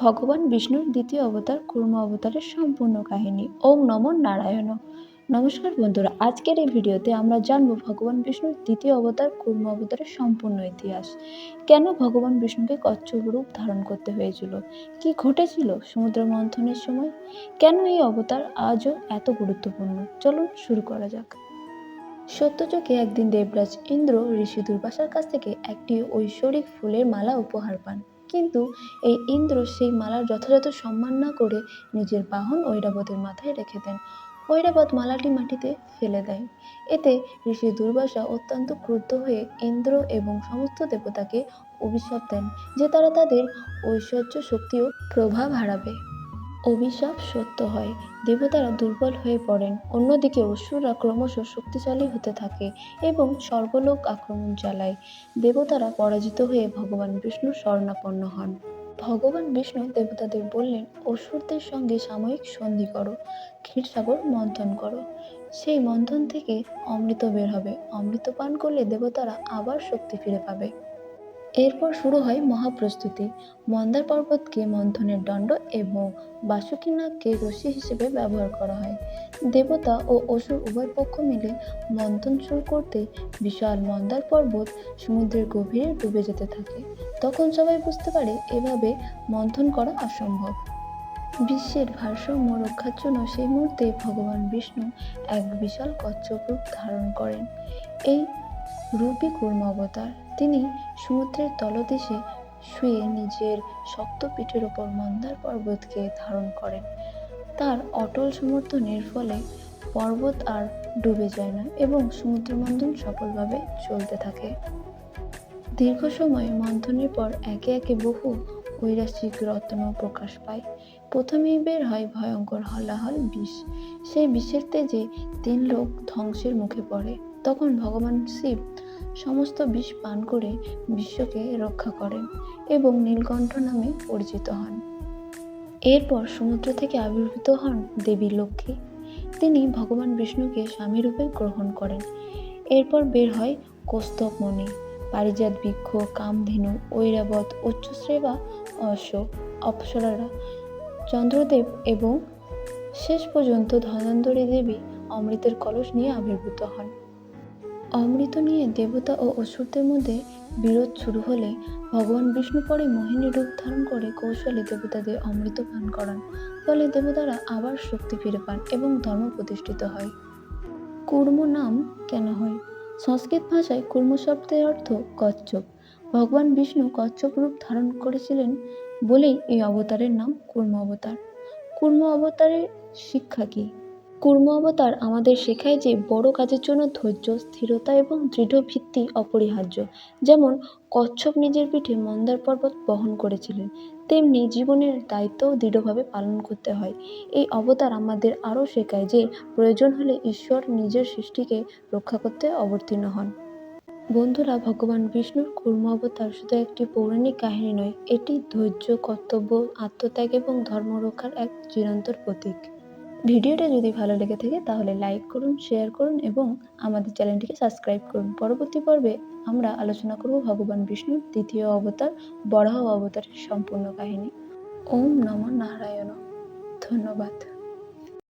ভগবান বিষ্ণুর দ্বিতীয় অবতার কুর্ম অবতারের সম্পূর্ণ কাহিনী। ওম নমো নারায়ণ। নমস্কার বন্ধুরা, আজকের এই ভিডিওতে আমরা জানব ভগবান বিষ্ণুর দ্বিতীয় অবতার কুর্ম অবতারের সম্পূর্ণ ইতিহাস। কেন ভগবান বিষ্ণুকে কচ্ছপ রূপ ধারণ করতে হয়েছিল, কি ঘটেছিল সমুদ্র মন্থনের সময়, কেন এই অবতার আজও এত গুরুত্বপূর্ণ। চলুন শুরু করা যাক। সত্যযুগে একদিন দেবরাজ ইন্দ্র ঋষি দুর্বাসার কাছ থেকে একটি ঐশ্বরিক ফুলের মালা উপহার পান। কিন্তু এই ইন্দ্র সেই মালার যথাযথ সম্মান না করে নিজের বাহন ঐরাবতের মাথায় রেখে দেন। ঐরাবত মালাটি মাটিতে ফেলে দেয়। এতে ঋষি দুর্বাসা অত্যন্ত ক্রুদ্ধ হয়ে ইন্দ্র এবং সমস্ত দেবতাকে অভিশাপ দেন যে তারা তাদের ঐশ্বর্য শক্তি ও প্রভাব হারাবে। অভিশাপ সত্য হয়, দেবতারা দুর্বল হয়ে পড়েন। অন্যদিকে অসুররা ক্রমশ শক্তিশালী হতে থাকে এবং স্বর্গলোক আক্রমণ চালায়। দেবতারা পরাজিত হয়ে ভগবান বিষ্ণুর শরণাপন্ন হন। ভগবান বিষ্ণু দেবতাদের বললেন, অসুরদের সঙ্গে সাময়িক সন্ধি করো, ক্ষীরসাগর মন্থন করো। সেই মন্থন থেকে অমৃত বের হবে। অমৃত পান করলে দেবতারা আবার শক্তি ফিরে পাবে। এরপর শুরু হয় মহাপ্রস্তুতি। মন্দার পর্বতকে মন্থনের দণ্ড এবং বাসুকী নাগকে রশি হিসেবে ব্যবহার করা হয়। দেবতা ও অসুর উভয় পক্ষ মিলে মন্থন শুরু করতে বিশাল মন্দার পর্বত সমুদ্রের গভীরে ডুবে যেতে থাকে। তখন সবাই বুঝতে পারে এভাবে মন্থন করা অসম্ভব। বিশ্বের ভারসাম্য রক্ষার জন্য সেই মুহূর্তে ভগবান বিষ্ণু এক বিশাল কচ্ছপ রূপ ধারণ করেন। এই রূপই কুর্ম অবতার। তিনি সমুদ্রের তলদেশে শুয়ে নিজের শক্ত পিঠের ওপর মন্দার পর্বতকে ধারণ করেন। তার অটল সমর্থনের ফলে পর্বত আর ডুবে যায় না এবং সমুদ্র মন্থন সফলভাবে চলতে থাকে। দীর্ঘ সময় মন্থনের পর একে একে বহু ঐরাসিক রত্ন প্রকাশ পায়। প্রথমেই বের হয় ভয়ঙ্কর হলাহল বিষ। সেই বিষের তেজে 3 লোক ধ্বংসের মুখে পড়ে। তখন ভগবান শিব সমস্ত বিষ পান করে বিশ্বকে রক্ষা করেন এবং নীলকণ্ঠ নামে পরিচিত হন। এরপর সমুদ্র থেকে আবির্ভূত হন দেবী লক্ষ্মী। তিনি ভগবান বিষ্ণুকে স্বামী রূপে গ্রহণ করেন। এরপর বের হয় কৌস্তব মণি, পারিজাত বৃক্ষ, কামধেনু, ঐরাবত, উচ্চশ্রেবা অপ্সরারা, চন্দ্রদেব এবং শেষ পর্যন্ত ধন্বন্তরী দেবী অমৃতের কলস নিয়ে আবির্ভূত হন। অমৃত নিয়ে দেবতা ও অসুরদের মধ্যে বিরোধ শুরু হলে ভগবান বিষ্ণু পরে মোহিনী রূপ ধারণ করে কৌশলে দেবতাদের অমৃত পান করান। ফলে দেবতারা আবার শক্তি ফিরে পান এবং ধর্ম প্রতিষ্ঠিত হয়। কুর্ম নাম কেন হয়? সংস্কৃত ভাষায় কুর্ম শব্দের অর্থ কচ্ছপ। ভগবান বিষ্ণু কচ্ছপ রূপ ধারণ করেছিলেন বলেই এই অবতারের নাম কুর্ম অবতার। কুর্ম অবতারের শিক্ষা কি? কুর্ম অবতার আমাদের শেখায় যে বড় কাজের জন্য ধৈর্য, স্থিরতা এবং দৃঢ় ভিত্তি অপরিহার্য। যেমন কচ্ছপ নিজের পিঠে মন্দার পর্বত বহন করেছিলেন, তেমনি জীবনের দায়িত্বও দৃঢ়ভাবে পালন করতে হয়। এই অবতার আমাদের আরও শেখায় যে প্রয়োজন হলে ঈশ্বর নিজের সৃষ্টিকে রক্ষা করতে অবতীর্ণ হন। বন্ধুরা, ভগবান বিষ্ণুর কুর্ম অবতার শুধু একটি পৌরাণিক কাহিনী নয়, এটি ধৈর্য, কর্তব্য, আত্মত্যাগ এবং ধর্ম রক্ষার এক চিরন্তর প্রতীক। ভিডিওটা যদি ভালো লেগে থাকে তাহলে লাইক করুন, শেয়ার করুন এবং আমাদের চ্যানেলটিকে সাবস্ক্রাইব করুন। পরবর্তী পর্বে আমরা আলোচনা করব ভগবান বিষ্ণুর দ্বিতীয় অবতার বরাহ অবতারের সম্পূর্ণ কাহিনী। ওম নমো নারায়ণ। ধন্যবাদ।